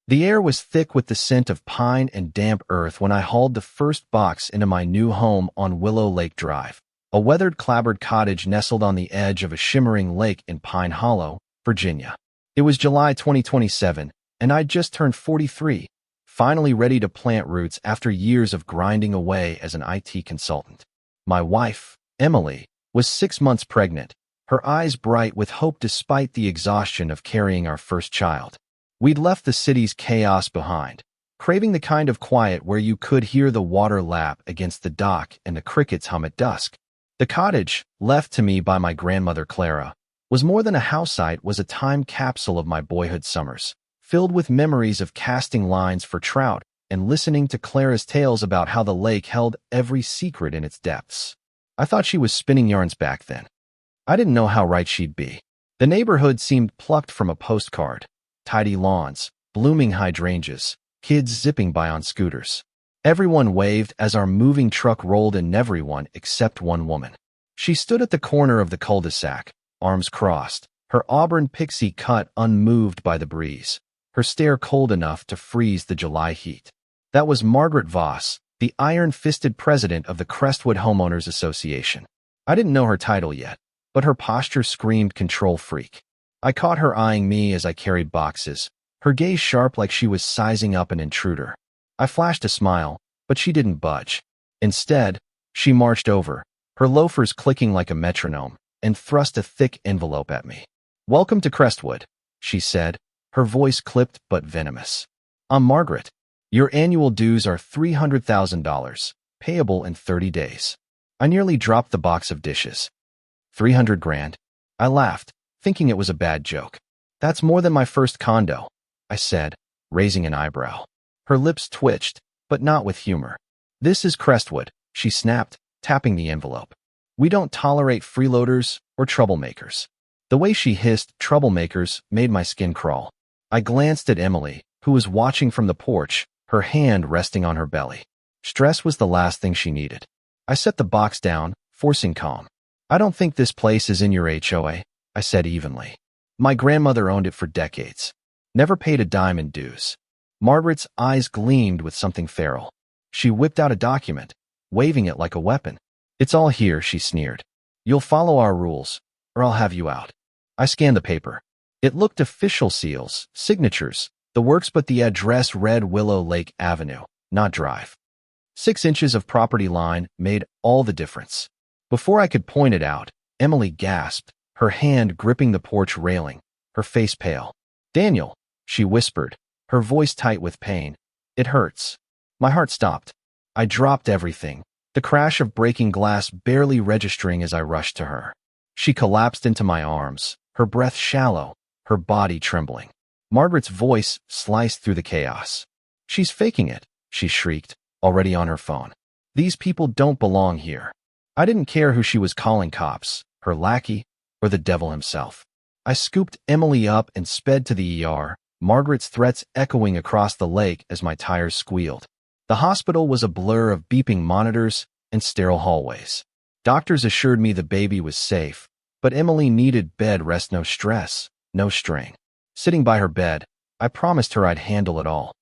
The air was thick with the scent of pine and damp earth when I hauled the first box into my new home on Willow Lake Drive, a weathered clapboard cottage nestled on the edge of a shimmering lake in Pine Hollow, Virginia. It was July 2027, and I'd just turned 43, finally ready to plant roots after years of grinding away as an IT consultant. My wife, Emily, was 6 months pregnant, her eyes bright with hope despite the exhaustion of carrying our first child. We'd left the city's chaos behind, craving the kind of quiet where you could hear the water lap against the dock and the crickets hum at dusk. The cottage, left to me by my grandmother Clara, was more than a house site, was a time capsule of my boyhood summers, filled with memories of casting lines for trout and listening to Clara's tales about how the lake held every secret in its depths. I thought she was spinning yarns back then. I didn't know how right she'd be. The neighborhood seemed plucked from a postcard. Tidy lawns, blooming hydrangeas, kids zipping by on scooters. Everyone waved as our moving truck rolled in, everyone except one woman. She stood at the corner of the cul-de-sac, arms crossed, her auburn pixie cut unmoved by the breeze, her stare cold enough to freeze the July heat. That was Margaret Voss, the iron-fisted president of the Crestwood Homeowners Association. I didn't know her title yet, but her posture screamed control freak. I caught her eyeing me as I carried boxes, her gaze sharp like she was sizing up an intruder. I flashed a smile, but she didn't budge. Instead, she marched over, her loafers clicking like a metronome, and thrust a thick envelope at me. "Welcome to Crestwood," she said, her voice clipped but venomous. "I'm Margaret. Your annual dues are $300,000, payable in 30 days. I nearly dropped the box of dishes. 300 grand? I laughed, thinking it was a bad joke. "That's more than my first condo," I said, raising an eyebrow. Her lips twitched, but not with humor. "This is Crestwood," she snapped, tapping the envelope. "We don't tolerate freeloaders or troublemakers." The way she hissed troublemakers made my skin crawl. I glanced at Emily, who was watching from the porch, her hand resting on her belly. Stress was the last thing she needed. I set the box down, forcing calm. "I don't think this place is in your HOA," I said evenly. "My grandmother owned it for decades. Never paid a dime in dues." Margaret's eyes gleamed with something feral. She whipped out a document, waving it like a weapon. "It's all here," she sneered. "You'll follow our rules, or I'll have you out." I scanned the paper. It looked official: seals, signatures, the works, but the address read Willow Lake Avenue, not Drive. 6 inches of property line made all the difference. Before I could point it out, Emily gasped, her hand gripping the porch railing, her face pale. "Daniel," she whispered, her voice tight with pain. "It hurts." My heart stopped. I dropped everything, the crash of breaking glass barely registering as I rushed to her. She collapsed into my arms, her breath shallow, her body trembling. Margaret's voice sliced through the chaos. "She's faking it," she shrieked, already on her phone. "These people don't belong here." I didn't care who she was calling cops, her lackey, or the devil himself. I scooped Emily up and sped to the ER, Margaret's threats echoing across the lake as my tires squealed. The hospital was a blur of beeping monitors and sterile hallways. Doctors assured me the baby was safe, but Emily needed bed rest, no stress, no strain. Sitting by her bed, I promised her I'd handle it all.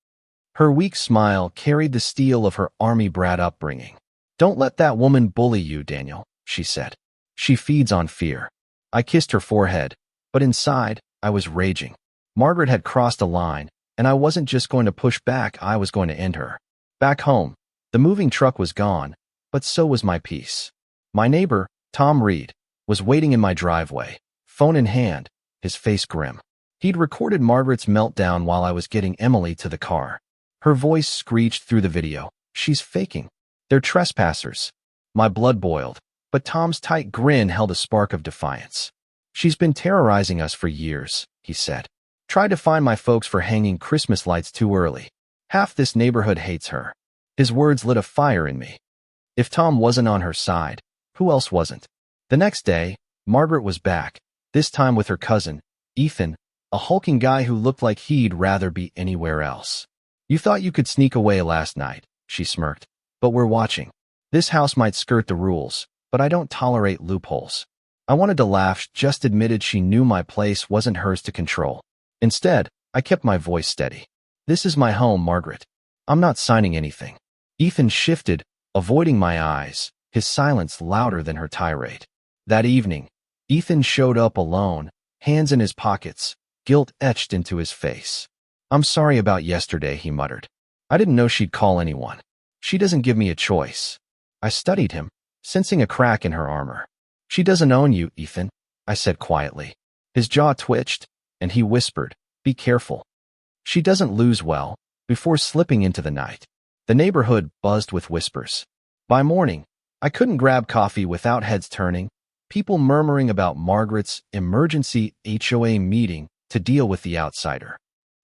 Her weak smile carried the steel of her army brat upbringing. "Don't let that woman bully you, Daniel," she said. "She feeds on fear." I kissed her forehead, but inside, I was raging. Margaret had crossed a line, and I wasn't just going to push back, I was going to end her. Back home, the moving truck was gone, but so was my peace. My neighbor, Tom Reed, was waiting in my driveway, phone in hand, his face grim. He'd recorded Margaret's meltdown while I was getting Emily to the car. Her voice screeched through the video. "She's faking. They're trespassers." My blood boiled, but Tom's tight grin held a spark of defiance. "She's been terrorizing us for years," he said. "Tried to find my folks for hanging Christmas lights too early. Half this neighborhood hates her." His words lit a fire in me. If Tom wasn't on her side, who else wasn't? The next day, Margaret was back, this time with her cousin, Ethan, a hulking guy who looked like he'd rather be anywhere else. "You thought you could sneak away last night," she smirked, "but we're watching. This house might skirt the rules, but I don't tolerate loopholes." I wanted to laugh, just admitted she knew my place wasn't hers to control. Instead, I kept my voice steady. This is my home, Margaret. I'm not signing anything. Ethan shifted, avoiding my eyes, his silence louder than her tirade. That evening, Ethan showed up alone, hands in his pockets, guilt etched into his face. I'm sorry about yesterday, he muttered. I didn't know she'd call anyone. She doesn't give me a choice. I studied him, sensing a crack in her armor. She doesn't own you, Ethan, I said quietly. His jaw twitched, and he whispered, be careful. She doesn't lose well, before slipping into the night. The neighborhood buzzed with whispers. By morning, I couldn't grab coffee without heads turning, people murmuring about Margaret's emergency HOA meeting to deal with the outsider.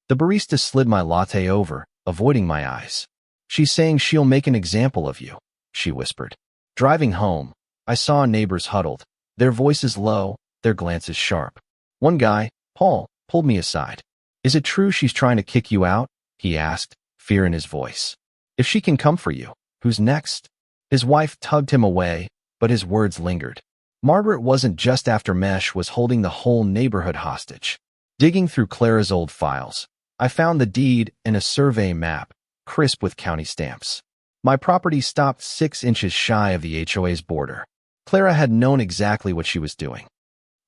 The barista slid my latte over, avoiding my eyes. She's saying she'll make an example of you, she whispered. Driving home, I saw neighbors huddled, their voices low, their glances sharp. One guy, Paul, pulled me aside. Is it true she's trying to kick you out? He asked, fear in his voice. If she can come for you, who's next? His wife tugged him away, but his words lingered. Margaret wasn't just after Mesh was holding the whole neighborhood hostage. Digging through Clara's old files, I found the deed and a survey map, crisp with county stamps. My property stopped 6 inches shy of the HOA's border. Clara had known exactly what she was doing.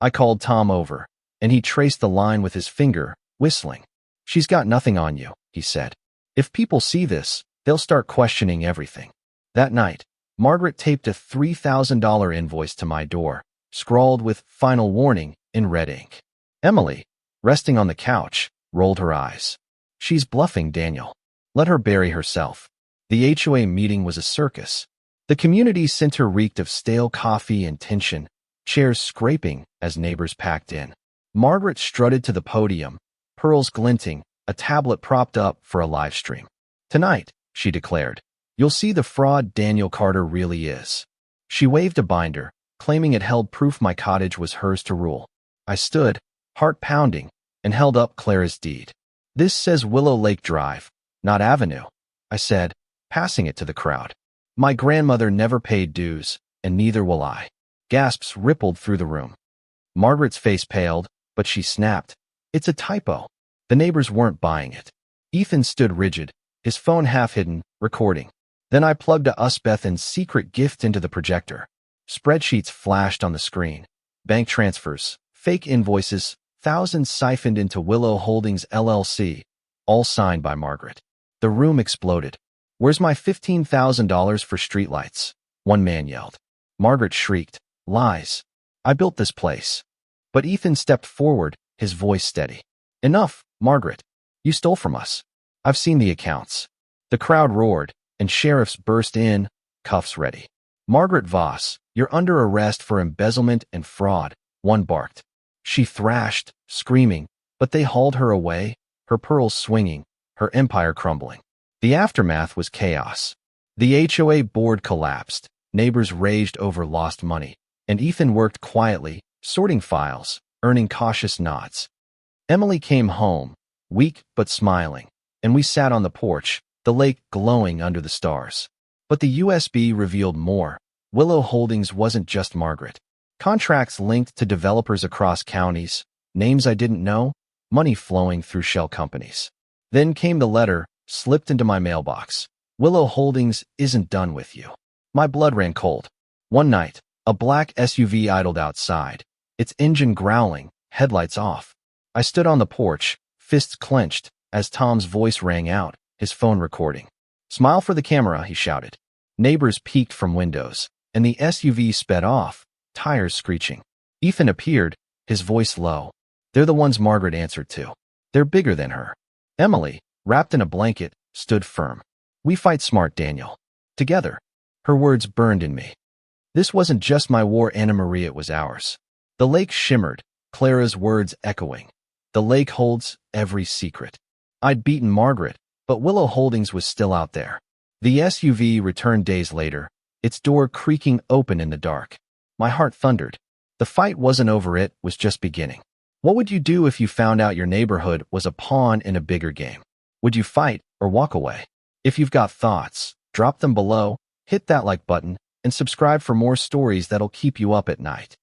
I called Tom over, and he traced the line with his finger, whistling. She's got nothing on you, he said. If people see this, they'll start questioning everything. That night, Margaret taped a $3,000 invoice to my door, scrawled with final warning in red ink. Emily, resting on the couch, rolled her eyes. She's bluffing, Daniel. Let her bury herself. The HOA meeting was a circus. The community center reeked of stale coffee and tension, chairs scraping as neighbors packed in. Margaret strutted to the podium, pearls glinting, a tablet propped up for a live stream. Tonight, she declared, you'll see the fraud Daniel Carter really is. She waved a binder, claiming it held proof my cottage was hers to rule. I stood, heart pounding, and held up Clara's deed. This says Willow Lake Drive, not Avenue, I said, passing it to the crowd. My grandmother never paid dues, and neither will I. Gasps rippled through the room. Margaret's face paled, but she snapped. It's a typo. The neighbors weren't buying it. Ethan stood rigid, his phone half hidden, recording. Then I plugged a Usbethan's secret gift into the projector. Spreadsheets flashed on the screen. Bank transfers, fake invoices, thousands siphoned into Willow Holdings LLC, all signed by Margaret. The room exploded. Where's my $15,000 for streetlights? One man yelled. Margaret shrieked. Lies. I built this place. But Ethan stepped forward, his voice steady. Enough, Margaret. You stole from us. I've seen the accounts. The crowd roared, and sheriffs burst in, cuffs ready. Margaret Voss, you're under arrest for embezzlement and fraud, one barked. She thrashed, screaming, but they hauled her away, her pearls swinging, her empire crumbling. The aftermath was chaos. The HOA board collapsed, neighbors raged over lost money, and Ethan worked quietly, sorting files, earning cautious nods. Emily came home, weak but smiling, and we sat on the porch, the lake glowing under the stars. But the USB revealed more. Willow Holdings wasn't just Margaret. Contracts linked to developers across counties, names I didn't know, money flowing through shell companies. Then came the letter, slipped into my mailbox. Willow Holdings isn't done with you. My blood ran cold. One night, a black SUV idled outside, its engine growling, headlights off. I stood on the porch, fists clenched, as Tom's voice rang out, his phone recording. Smile for the camera, he shouted. Neighbors peeked from windows, and the SUV sped off, tires screeching. Ethan appeared, his voice low. They're the ones Margaret answered to. They're bigger than her. Emily, wrapped in a blanket, stood firm. We fight smart, Daniel. Together. Her words burned in me. This wasn't just my war, Anna Marie, it was ours. The lake shimmered, Clara's words echoing. The lake holds every secret. I'd beaten Margaret, but Willow Holdings was still out there. The SUV returned days later, its door creaking open in the dark. My heart thundered. The fight wasn't over, it was just beginning. What would you do if you found out your neighborhood was a pawn in a bigger game? Would you fight or walk away? If you've got thoughts, drop them below, hit that like button, and subscribe for more stories that'll keep you up at night.